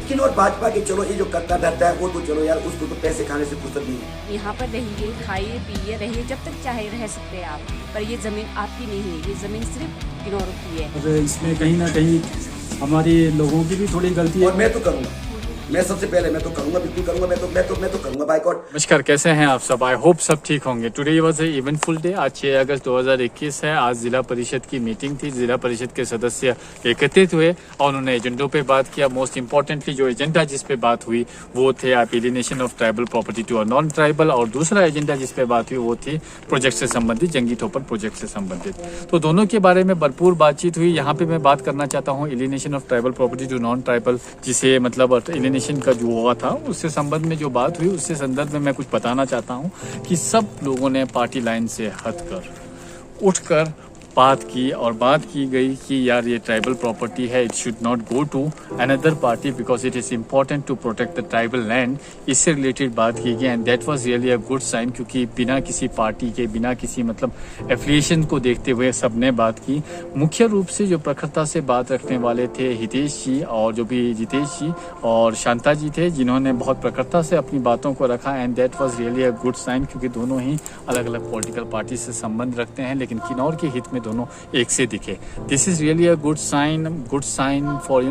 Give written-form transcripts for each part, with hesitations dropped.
किन्नौर भाजपा के चलो ये जो करता धरता है वो तो चलो यार, उसको तो पैसे खाने से फुर्सत नहीं है। यहाँ पर रहिए, खाइए, पिए, रहिए जब तक चाहे रह सकते हैं आप, पर ये ज़मीन आपकी नहीं है, ये ज़मीन सिर्फ किन्नौर की है। और इसमें कहीं ना कहीं हमारे लोगों की भी थोड़ी गलती है। और मैं तो करूँगा, मैं सबसे पहले मैं तो करूँगा, बिल्कुल करूँगा, मैं तो करूँगा बाइकआउट। नमस्कार, कैसे हैं आप सब? आई होप सब ठीक होंगे। Today was a eventful day. आज 6 अगस्त 2021 है। आज जिला परिषद की मीटिंग थी। जिला परिषद के सदस्य एकत्रित हुए और उन्होंने एजेंडों पे बात किया। मोस्ट इंपॉर्टेंटली जो एजेंडा जिस पे बात हुई वो थे alienation of tribal property to non tribal, और दूसरा एजेंडा जिस पे बात हुई वो थी प्रोजेक्ट से संबंधित, जंगी थोपड़ प्रोजेक्ट से संबंधित। तो दोनों के बारे में भरपूर बातचीत हुई। यहाँ पे मैं बात करना चाहता हूँ alienation of tribal property to non tribal, जिसे मतलब एलिनेशन का जो हुआ था उससे संबंध में जो बात हुई उससे संदर्भ में मैं कुछ बताना चाहता हूं कि सब लोगों ने पार्टी लाइन से हटकर उठकर बात की, और बात की गई कि यार ये ट्राइबल प्रॉपर्टी है, it should not go to another party because it is important to protect the tribal land. इससे रिलेटेड बात की गई and that was really a good sign, क्योंकि बिना किसी पार्टी के, बिना किसी मतलब एफिलिएशन को देखते हुए सबने बात की। मुख्य रूप से जो प्रखरता से बात रखने वाले थे हितेश जी और जो भी जितेश जी और शांता जी थे, जिन्होंने बहुत प्रखरता से अपनी बातों को रखा and that was really a good sign, क्योंकि दोनों ही अलग अलग पॉलिटिकल पार्टी से संबंध रखते हैं लेकिन किन्नौर के हित में दोनों एक से दिखे। This is really a good sign for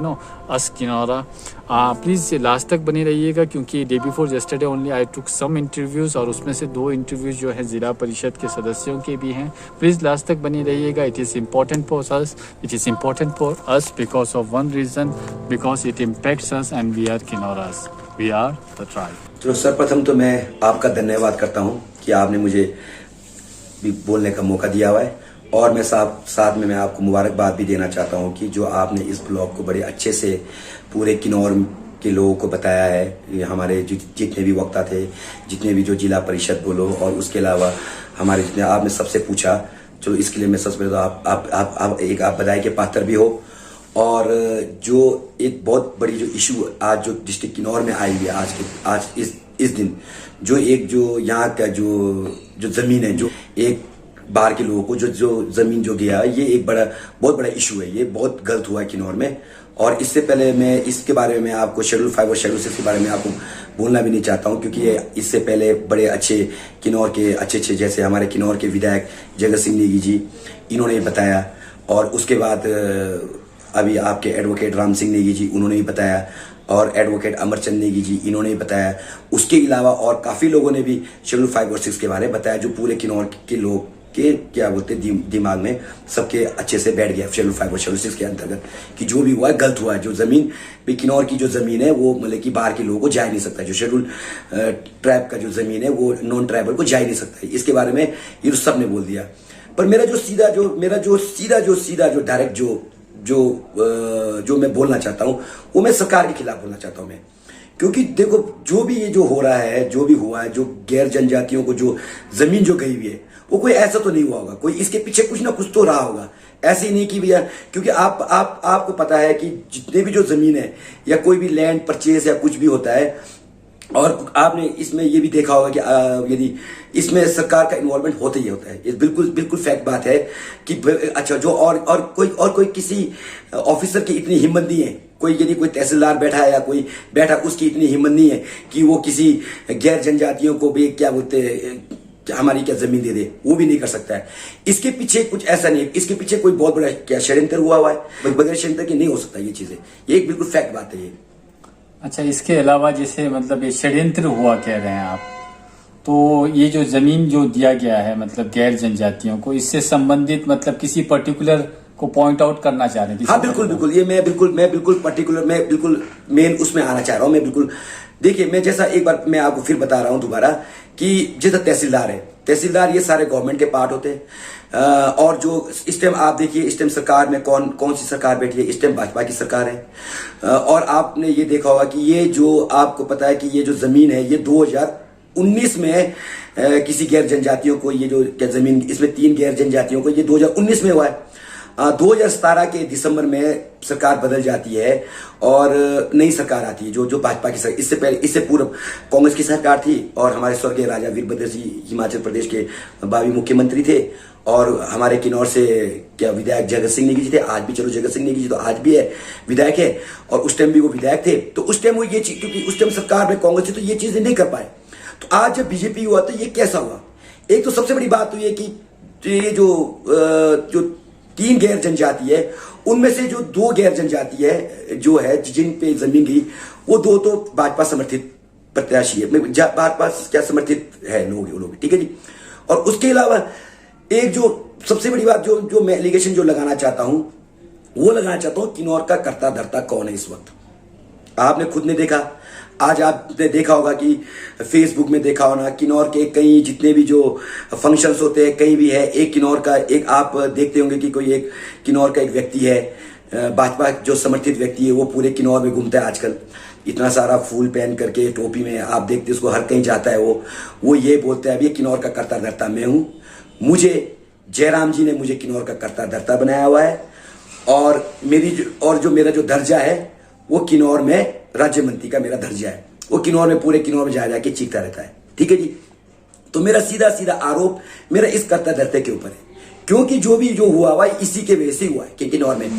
us Kinnaura. Please last तक बने रहिएगा, क्योंकि day before yesterday only I took some interviews और उसमें से 2 इंटरव्यूज जो है जिला परिषद के सदस्यों के भी हैं। प्लीज लास्ट तक बने रहिएगा। It is important for us because of one reason, because it impacts us and we are Kinnauras, we are the tribe. तो सर्वप्रथम तो मैं आपका धन्यवाद करता हूं कि आपने मुझे भी बोलने का मौका दिया हुआ है, और मैं साथ में मैं आपको मुबारकबाद भी देना चाहता हूं कि जो आपने इस ब्लॉग को बड़े अच्छे से पूरे किन्नौर के लोगों को बताया है। ये हमारे जितने भी वक्ता थे, जितने भी जो जिला परिषद बोलो, और उसके अलावा हमारे जितने आपने सबसे पूछा, चलो इसके लिए मैं सबसे पहले तो आप बधाई के पात्र भी हो। और जो एक बहुत बड़ी जो इशू आज जो डिस्ट्रिक्ट किन्नौर में आई है आज इस दिन, जो यहाँ का जो जमीन है, जो एक बाहर के लोगों को जो जमीन जो गया, ये एक बहुत बड़ा इशू है। ये बहुत गलत हुआ है किन्नौर में। और इससे पहले मैं इसके बारे में आपको शेड्यूल 5 और शेड्यूल 6 के बारे में आपको बोलना भी नहीं चाहता हूं, क्योंकि ये इससे पहले बड़े अच्छे किन्नौर के अच्छे जैसे हमारे किन्नौर के विधायक जगत सिंह नेगी जी, इन्होंने बताया, और उसके बाद अभी आपके एडवोकेट राम सिंह नेगी जी, उन्होंने भी बताया, और एडवोकेट अमरचंद नेगी जी, इन्होंने भी बताया। उसके अलावा और काफी लोगों ने भी शेड्यूल 5 और 6 के बारे में बताया, जो पूरे किन्नौर के लोग के क्या बोलते दिमाग में सबके अच्छे से बैठ गया शेड्यूल 5 और शेड्यूल 6 के अंतर्गत कि जो भी हुआ है गलत हुआ है। जो जमीन भी किन्नौर की जो जमीन है वो मतलब कि बाहर के लोगों को जा ही नहीं सकता। जो शेड्यूल ट्राइब का जो जमीन है वो नॉन ट्राइबल को जा ही नहीं सकता है। इसके बारे में ये तो सबने बोल दिया। पर मेरा जो सीधा डायरेक्ट जो मैं बोलना चाहता हूँ वो मैं सरकार के खिलाफ बोलना चाहता हूँ मैं, क्योंकि देखो जो भी ये जो हो रहा है, जो भी हुआ है, जो गैर जनजातियों को जो जमीन जो गई हुई है, वो कोई ऐसा तो नहीं हुआ होगा, कोई इसके पीछे कुछ ना कुछ तो रहा होगा। ऐसे ही नहीं कि भैया, क्योंकि आपको पता है कि जितने भी जो जमीन है या कोई भी लैंड परचेज या कुछ भी होता है, और आपने इसमें ये भी देखा होगा कि यदि इसमें सरकार का इन्वॉल्वमेंट होता ही होता है। ये बिल्कुल फैक्ट बात है कि अच्छा जो और कोई किसी ऑफिसर की इतनी हिम्मत नहीं है, यदि कोई तहसीलदार बैठा है या कोई बैठा, उसकी इतनी हिम्मत नहीं है कि वो किसी गैर जनजातियों को भी क्या बोलते हमारी क्या जमीन दे दे, वो भी नहीं कर सकता है। इसके पीछे कुछ ऐसा नहीं है, इसके पीछे कोई बहुत बड़ा क्या षड्यंत्र हुआ है। बगैर षड्यंत्र के नहीं हो सकता ये चीजें, ये एक बिल्कुल फैक्ट बात है ये। अच्छा, इसके अलावा जैसे मतलब ये षड्यंत्र हुआ कह रहे हैं आप, तो ये जो जमीन जो दिया गया है मतलब गैर जनजातियों को, इससे संबंधित मतलब किसी पर्टिकुलर को पॉइंट आउट करना चाह रहे हैं? हाँ बिल्कुल ये मैं बिल्कुल पर्टिकुलर, मैं बिल्कुल मेन उसमें आना चाह रहा हूँ। मैं बिल्कुल देखिए, मैं जैसा एक बार मैं आपको फिर बता रहा हूँ दोबारा कि जैसा तहसीलदार ये सारे गवर्नमेंट के पार्ट होते हैं। और जो इस टाइम आप देखिए, इस टाइम सरकार में कौन सी सरकार बैठी है, इस टाइम भाजपा की सरकार है। और आपने ये देखा होगा कि ये जो आपको पता है कि ये जो जमीन है ये 2019 में किसी गैर जनजातियों को, ये जो जमीन इसमें 3 गैर जनजातियों को ये 2019 में हुआ है। 2017 के दिसंबर में सरकार बदल जाती है और नई सरकार आती है जो भाजपा की सरकार। इससे पूर्व कांग्रेस की सरकार थी और हमारे स्वर्गीय राजा वीरभद्र सिंह हिमाचल प्रदेश के भावी मुख्यमंत्री थे। और हमारे किन्नौर से क्या विधायक जगत सिंह नेगी जी थे, आज भी चलो जगत सिंह नेगी जी तो आज भी है विधायक है, और उस टाइम भी वो विधायक थे। तो उस टाइम वो ये चीज, क्योंकि उस टाइम सरकार में कांग्रेस थी तो ये चीजें नहीं कर पाए। तो आज जब बीजेपी हुआ तो ये कैसा हुआ? एक तो सबसे बड़ी बात तो ये कि ये जो 3 गैर जनजाति है उनमें से जो 2 गैर जनजाति है जो है जिन पे जमीन गई, वो 2 तो भाजपा समर्थित प्रत्याशी है, भाजपा क्या समर्थित है लोग, ठीक है जी। और उसके अलावा एक जो सबसे बड़ी बात जो मैं एलिगेशन जो लगाना चाहता हूं, वो लगाना चाहता हूं किन्नौर का कर्ता धर्ता कौन है इस वक्त। आपने खुद ने देखा, आज आपने देखा होगा कि फेसबुक में देखा होना, किन्नौर के कई जितने भी जो फंक्शंस होते हैं कहीं भी है, एक किन्नौर का एक आप देखते होंगे कि कोई एक किन्नौर का एक व्यक्ति है, भाजपा जो समर्थित व्यक्ति है, वो पूरे किन्नौर में घूमता है आजकल, इतना सारा फूल पहन करके टोपी में, आप देखते उसको हर कहीं जाता है, वो ये बोलता है अभी किन्नौर का कर्ता धर्ता मैं हूं, मुझे जयराम जी ने मुझे किन्नौर का कर्ता धर्ता बनाया हुआ है, और जो मेरा जो दर्जा है वो किन्नौर में राज्य मंत्री का मेरा दर्जा है, वो किन्नौर में पूरे किन्नौर में जाके चीखता रहता है, ठीक है जी। तो मेरा सीधा सीधा आरोप मेरा इस कर्ता धर्ते के ऊपर है, क्योंकि जो हुआ हुआ इसी के वजह से हुआ है कि किन्नौर में।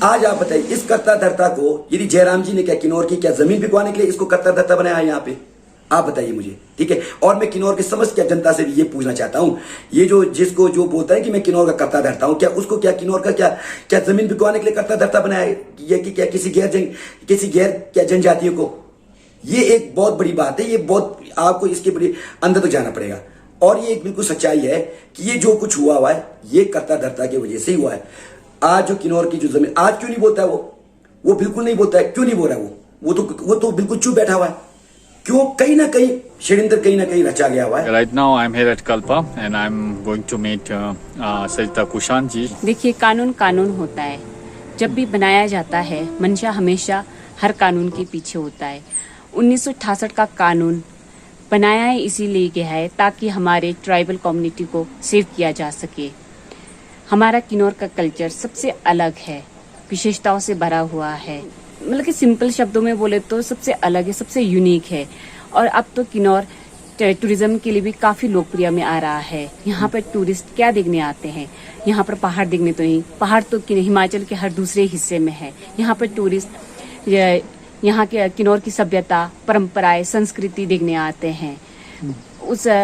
आज आप बताइए इस कर्ता धर्ता को यदि जयराम जी ने क्या किन्नौर की क्या जमीन बिकवाने के लिए इसको कर्ता धर्ता बनाया है यहाँ पे, आप बताइए मुझे, ठीक है। और मैं किन्नौर की समस्त क्या जनता से भी ये पूछना चाहता हूं, ये जिसको जो बोलता है कि मैं किन्नौर का कर्ता धर्ता हूं, क्या उसको क्या किन्नौर का क्या जमीन बिकवाने के लिए कर्ता धर्ता बनाया है, ये कि क्या किसी गैर क्या जनजातियों को? ये एक बहुत बड़ी बात है, ये बहुत आपको इसके बड़ी अंदर तो जाना पड़ेगा। और ये एक बिल्कुल सच्चाई है कि ये जो कुछ हुआ है ये कर्ता धर्ता की वजह से ही हुआ है। आज जो किन्नौर की जो जमीन, आज क्यों नहीं बोलता है वो बिल्कुल नहीं बोलता है, क्यों नहीं बोल रहा है वो तो बिल्कुल चुप बैठा हुआ है, क्यों? कहीं ना कहीं षड्यंत्र कहीं ना कहीं रचा गया हुआ है। Right now I'm here at Kalpa and I'm going to meet Sarita Kushan जी। देखिए, कानून होता है, जब भी बनाया जाता है मंशा हमेशा हर कानून के पीछे होता है। 1968 का कानून बनाया है इसीलिए गया है ताकि हमारे ट्राइबल कम्युनिटी को सेव किया जा सके। हमारा किन्नौर का कल्चर सबसे अलग है, विशेषताओं से भरा हुआ है, मतलब कि सिंपल शब्दों में बोले तो सबसे अलग है, सबसे यूनिक है। और अब तो किन्नौर टूरिज्म के लिए भी काफी लोकप्रिय में आ रहा है। यहाँ पर टूरिस्ट क्या देखने आते हैं? यहाँ पर पहाड़ देखने तो नहीं, पहाड़ तो हिमाचल के हर दूसरे हिस्से में है। यहाँ पर टूरिस्ट यहाँ के किन्नौर की सभ्यता, परंपराएं, संस्कृति देखने आते हैं।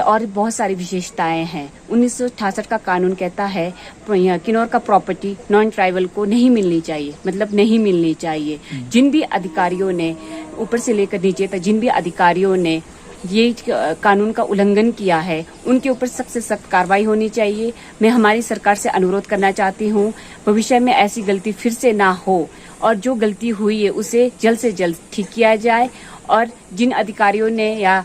और बहुत सारी विशेषताएं हैं। 1968 का कानून कहता है किन्नौर का प्रॉपर्टी नॉन ट्राइबल को नहीं मिलनी चाहिए, मतलब नहीं मिलनी चाहिए। जिन भी अधिकारियों ने ऊपर से लेकर नीचे तक जिन भी अधिकारियों ने ये कानून का उल्लंघन किया है उनके ऊपर सख्त से सख्त कार्रवाई होनी चाहिए। मैं हमारी सरकार से अनुरोध करना चाहती हूँ भविष्य में ऐसी गलती फिर से ना हो, और जो गलती हुई है उसे जल्द से जल्द ठीक किया जाए, और जिन अधिकारियों ने या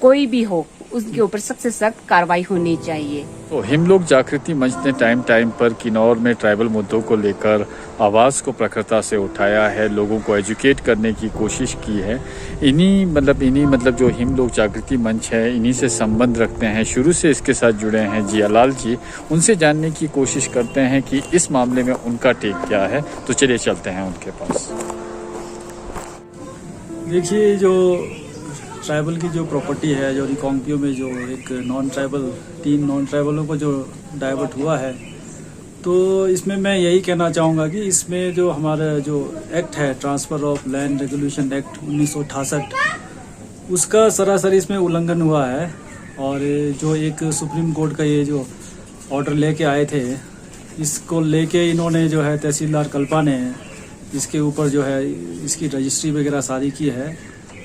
कोई भी हो उसके ऊपर सख्त से सख्त कार्रवाई होनी चाहिए। तो हम लोग जागृति मंच ने टाइम पर किन्नौर में ट्राइबल मुद्दों को लेकर आवाज़ को प्रखरता से उठाया है, लोगों को एजुकेट करने की कोशिश की है। इन्हीं मतलब जो हम लोग जागृति मंच है इन्हीं से संबंध रखते हैं, शुरू से इसके साथ जुड़े हैं जियालाल जी। उनसे जानने की कोशिश करते हैं कि इस मामले में उनका टेक क्या है। तो चलिए चलते हैं उनके पास। देखिए, जो ट्राइबल की जो प्रॉपर्टी है, जो रिकॉन्गियो में जो एक तीन नॉन ट्राइबलों को जो डाइवर्ट हुआ है, तो इसमें मैं यही कहना चाहूँगा कि इसमें जो हमारा जो एक्ट है transfer of land regulation act 1968, उसका सरासर इसमें उल्लंघन हुआ है। और जो एक सुप्रीम कोर्ट का ये जो ऑर्डर लेके आए थे, इसको लेके इन्होंने जो है तहसीलदार कल्पा ने इसके ऊपर जो है इसकी रजिस्ट्री वगैरह सारी की है,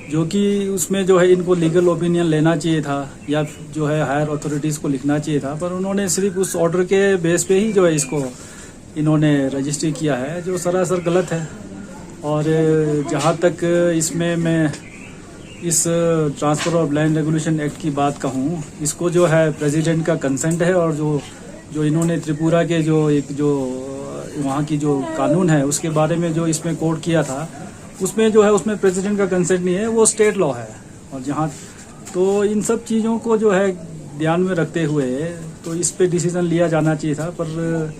जो कि उसमें जो है इनको लीगल ओपिनियन लेना चाहिए था या जो है हायर अथॉरिटीज़ को लिखना चाहिए था, पर उन्होंने सिर्फ उस ऑर्डर के बेस पे ही जो है इसको इन्होंने रजिस्ट्री किया है, जो सरासर गलत है। और जहाँ तक इसमें मैं इस transfer of land regulation act की बात कहूँ, इसको जो है प्रेसिडेंट का कंसेंट है, और जो इन्होंने त्रिपुरा के जो वहाँ की जो कानून है उसके बारे में जो इसमें कोड किया था, उसमें जो है उसमें प्रेसिडेंट का कंसेंट नहीं है, वो स्टेट लॉ है। और जहाँ तो इन सब चीज़ों को जो है ध्यान में रखते हुए तो इस पे डिसीजन लिया जाना चाहिए था, पर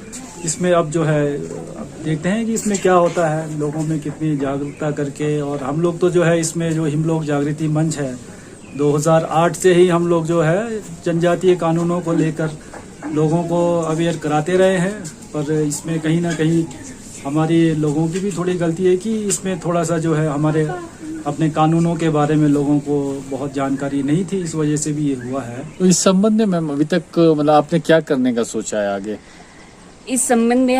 इसमें अब जो है अब देखते हैं कि इसमें क्या होता है, लोगों में कितनी जागरूकता करके। और हम लोग तो जो है इसमें जो हम लोग जागृति मंच है 2008 से ही हम लोग जो है जनजातीय कानूनों को लेकर लोगों को अवेयर कराते रहे हैं, पर इसमें कहीं ना कहीं हमारी लोगों की भी थोड़ी गलती है कि इसमें थोड़ा सा जो है हमारे अपने कानूनों के बारे में लोगों को बहुत जानकारी नहीं थी, इस वजह से भी ये हुआ है। तो इस संबंध में मैम अभी तक मतलब आपने क्या करने का सोचा है आगे? इस संबंध में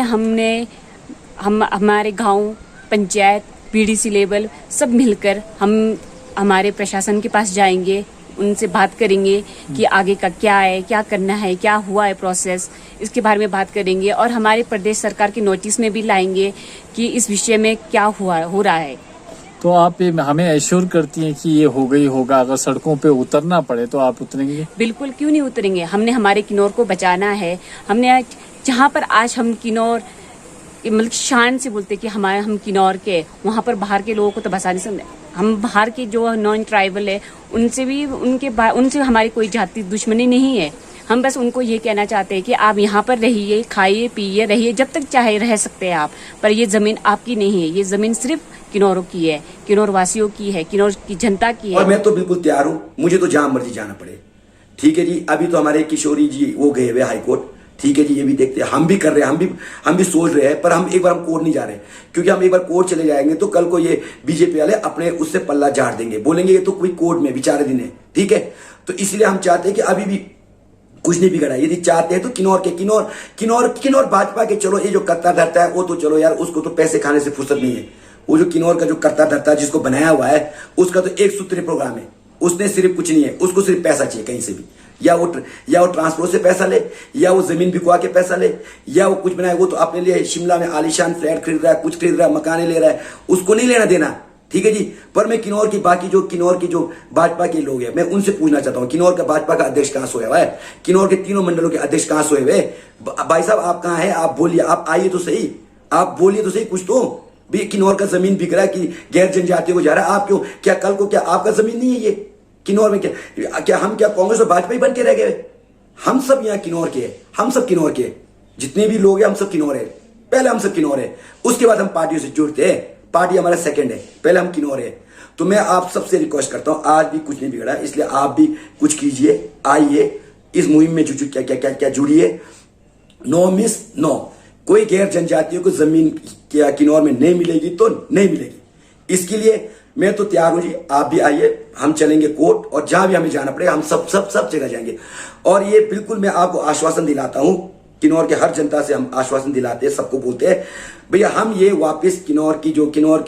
हमारे गांव, पंचायत, पीडीसी लेवल सब मिलकर हम हमारे प्रशासन के पास जाएंगे, उनसे बात करेंगे कि आगे का क्या है, क्या करना है, क्या हुआ है प्रोसेस, इसके बारे में बात करेंगे और हमारे प्रदेश सरकार के नोटिस में भी लाएंगे कि इस विषय में क्या हो रहा है। तो आप ये हमें एश्योर करती हैं कि ये हो गई होगा, अगर सड़कों पे उतरना पड़े तो आप उतरेंगे? बिल्कुल, क्यों नहीं उतरेंगे। हमने हमारे किन्नौर को बचाना है। हमने जहाँ पर आज हम किन्नौर मतलब शान से बोलते कि हम किन्नौर के, वहाँ पर बाहर के लोगों को तो बसा नहीं सकते। हम बाहर के जो नॉन ट्राइबल है उनसे हमारी कोई जाति दुश्मनी नहीं है। हम बस उनको ये कहना चाहते हैं कि आप यहाँ पर रहिए, खाइए, पिए, रहिए, जब तक चाहे रह सकते हैं आप, पर ये जमीन आपकी नहीं है। ये जमीन सिर्फ किन्नौरों की है, किन्नौर वासियों की है, किन्नौर की जनता की है। और मैं तो बिल्कुल तैयार हूँ, मुझे तो जहां मर्जी जाना पड़े। ठीक है जी, अभी तो हमारे किशोरी जी वो गए हुए हाईकोर्ट। ठीक है जी, ये भी देखते हैं, हम भी कर रहे हैं, हम भी सोच रहे हैं, पर हम एक बार कोर्ट नहीं जा रहे, क्योंकि हम एक बार कोर्ट चले जाएंगे तो कल को ये बीजेपी वाले अपने उससे पल्ला झाड़ देंगे, बोलेंगे ये तो कोई कोर्ट में बेचारे दिन है। ठीक है, तो इसलिए हम चाहते हैं कि अभी भी कुछ नहीं बिगड़ा। यदि चाहते हैं तो किन्नौर भाजपा के, चलो ये जो करता धरता है वो तो चलो यार, उसको तो पैसे खाने से फुर्सत नहीं है। वो जो किन्नौर का जो करता धरता है, जिसको बनाया हुआ है, उसका तो एक सूत्रीय प्रोग्राम है। उसने सिर्फ कुछ नहीं है, उसको सिर्फ पैसा चाहिए कहीं से भी, या वो ट्रांसपोर्ट से पैसा ले, या वो जमीन बिकवा के पैसा ले, या वो कुछ बनाए। वो तो अपने लिए शिमला में आलीशान फ्लैट खरीद रहा है, कुछ खरीद रहा है, मकाने ले रहा है, उसको नहीं लेना देना। ठीक है जी, पर मैं किन्नौर की जो भाजपा के लोग हैं, मैं उनसे पूछना चाहता हूं, किन्नौर का भाजपा का अध्यक्ष कहां सोया हुआ है? किन्नौर के तीनों मंडलों के अध्यक्ष कहां सोए हुए? भाई साहब आप कहां हैं? आप बोलिए, आप आइए तो सही, आप बोलिए तो सही कुछ तो भी। किन्नौर का जमीन बिक रहा है कि गैर जनजातियों को जा रहा है, आप क्यों? क्या कल को क्या आपका जमीन नहीं है ये किन्नौर में? क्या हम क्या कांग्रेस और भाजपा ही बन के रह गए? हम सब यहाँ किन्नौर के हैं, हम सब किन्नौर के, जितने भी लोग हैं हम सब किन्नौर है। पहले हम सब किन्नौर है, उसके बाद हम पार्टियों से जुड़ते हैं। पार्टी हमारा सेकंड है, पहले हम किन्नौर है। तो मैं आप सबसे रिक्वेस्ट करता हूं, आज भी कुछ नहीं बिगड़ा, इसलिए आप भी कुछ कीजिए, आइए इस मुहिम में क्या जुड़िए। नो मिस नो, कोई गैर जनजातियों को जमीन क्या किन्नौर में नहीं मिलेगी तो नहीं मिलेगी। इसके लिए मैं तो तैयार हूं जी, आप भी आइए, हम चलेंगे कोर्ट, और जहां भी हमें जाना पड़ेगा हम सब जगह जाएंगे। और ये बिल्कुल मैं आपको आश्वासन दिलाता हूं, किन्नौर के हर जनता से हम आश्वासन दिलाते हैं, सबको बोलते हैं भैया हम ये वापस किन्नौर के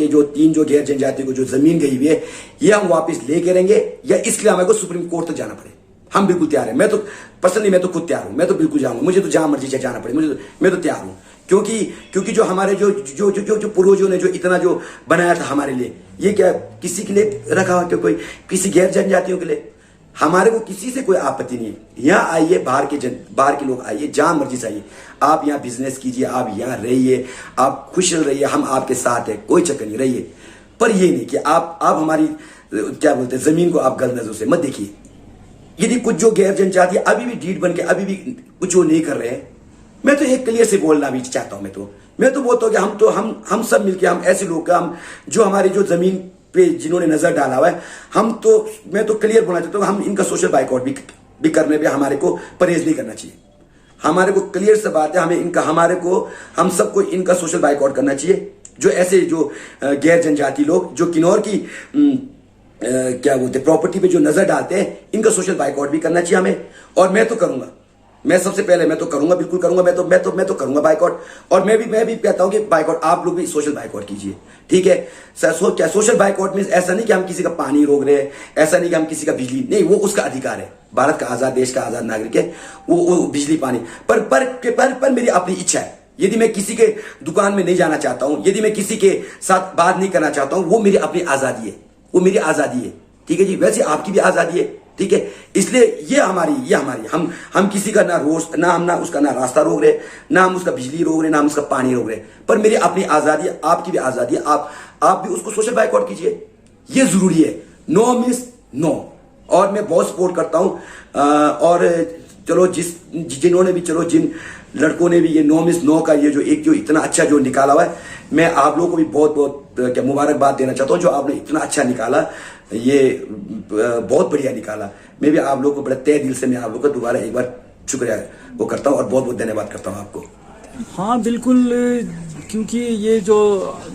जो तीन जो गैर जनजाति को जो जमीन गई हुई है, ये हम वापस लेके रहेंगे, या इसलिए हमें को सुप्रीम कोर्ट तक जाना पड़े, हम बिल्कुल तैयार है। मैं तो पर्सनली मैं तो खुद तैयार हूं, मैं तो बिल्कुल जाऊंगा, मुझे तो जहां मर्जी जाना पड़े, मैं तो तैयार हूं। क्योंकि जो हमारे जो पूर्वजों ने जो इतना जो बनाया था हमारे लिए, ये क्या किसी के लिए रखा हुआ? क्या कोई किसी गैर जनजातियों के लिए? हमारे को किसी से कोई आपत्ति नहीं है। यहाँ आइए, बाहर के लोग आइए, जहां मर्जी चाहिए, आप यहाँ बिजनेस कीजिए, आप यहाँ रहिए, आप खुश रहिए, हम आपके साथ है, कोई चक्कर नहीं, रहिए। पर ये नहीं कि आप हमारी क्या बोलते हैं जमीन को आप गलत नजरों से मत देखिए। यदि कुछ जो गैर जनजाति अभी भी ढीठ बन के अभी भी कुछ वो नहीं कर रहे हैं, मैं तो एक क्लियर से बोलना भी चाहता हूं। मैं तो बोलता हूं कि हम सब मिलकर, हम ऐसे लोग हम जो हमारी जो जमीन पे जिन्होंने नजर डाला हुआ है, मैं तो क्लियर बोलना चाहता हूं, हम इनका सोशल बाइकआउट भी करने पे हमारे को परहेज नहीं करना चाहिए। हमारे को क्लियर से बात है, हम सबको इनका सोशल बाइकआउट करना चाहिए। जो ऐसे जो गैर जनजाति लोग जो किन्नौर की क्या बोलते प्रॉपर्टी पे जो नजर डालते हैं, इनका सोशल बाइकआउट भी करना चाहिए हमें। और मैं तो करूंगा, मैं सबसे पहले मैं तो करूंगा, बिल्कुल करूंगा, मैं तो करूंगा बाइकआउट। और मैं भी कहता हूं कि बाइकआउट आप लोग भी सोशल बाइकआउट कीजिए। ठीक है, क्या सोशल बाइकआउट में ऐसा नहीं कि हम किसी का पानी रोक रहे हैं, ऐसा नहीं कि हम किसी का बिजली, नहीं, वो उसका अधिकार है, भारत का आजाद देश का आजाद नागरिक है वो बिजली पानी। पर मेरी अपनी इच्छा है, यदि मैं किसी के दुकान में नहीं जाना चाहता हूं, यदि मैं किसी के साथ बात नहीं करना चाहता हूं, वो मेरी अपनी आजादी है, वो मेरी आजादी है। ठीक है जी, वैसे आपकी भी आजादी है। ठीक है, इसलिए ये हमारी हम किसी का ना उसका ना रास्ता रोक रहे, ना हम उसका बिजली रोक रहे, ना हम उसका पानी रोक रहे, पर मेरी अपनी आजादी है, आपकी भी आजादी है, आप भी उसको सोशल बाइकआउट कीजिए, ये जरूरी है। No means no. और मैं बहुत सपोर्ट करता हूं, और चलो जिन्होंने भी, चलो जिन लड़कों ने भी ये नो मिस नो का ये जो इतना अच्छा जो निकाला हुआ है, मैं आप लोगों को भी बहुत क्या मुबारकबाद देना चाहता हूं, जो आपने इतना अच्छा निकाला, ये बहुत बढ़िया निकाला। मैं भी आप लोगों को बड़े तहे दिल से मैं आप लोगों को दोबारा एक बार शुक्रिया वो करता हूँ और बहुत बहुत धन्यवाद करता हूँ आपको। हाँ बिल्कुल, क्योंकि ये जो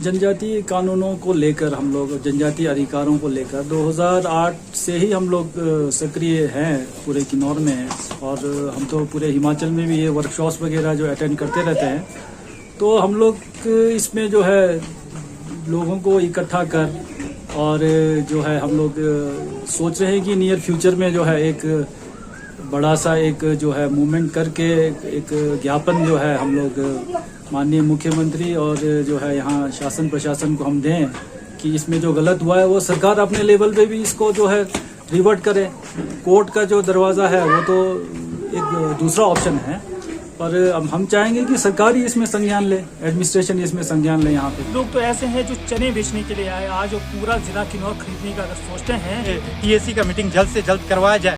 जनजातीय कानूनों को लेकर हम लोग, जनजातीय अधिकारों को लेकर 2008 से ही हम लोग सक्रिय हैं, पूरे किन्नौर में हैं, और हम तो पूरे हिमाचल में भी ये वर्कशॉप्स वगैरह जो अटेंड करते रहते हैं। तो हम लोग इसमें जो है लोगों को इकट्ठा कर और जो है हम लोग सोच रहे हैं कि नियर फ्यूचर में जो है एक बड़ा सा एक जो है मूवमेंट करके एक ज्ञापन जो है हम लोग माननीय मुख्यमंत्री और जो है यहाँ शासन प्रशासन को हम दें कि इसमें जो गलत हुआ है वो सरकार अपने लेवल पे भी इसको जो है रिवर्ट करे। कोर्ट का जो दरवाज़ा है वो तो एक दूसरा ऑप्शन है, पर अब हम चाहेंगे कि सरकार ही इसमें संज्ञान ले, एडमिनिस्ट्रेशन इसमें संज्ञान ले। यहाँ पे लोग तो ऐसे हैं जो चने बेचने के लिए आए, आज पूरा जिला किन्नौर खरीदने का अगर सोचते हैं, टीएससी का मीटिंग जल्द से जल्द करवाया जाए।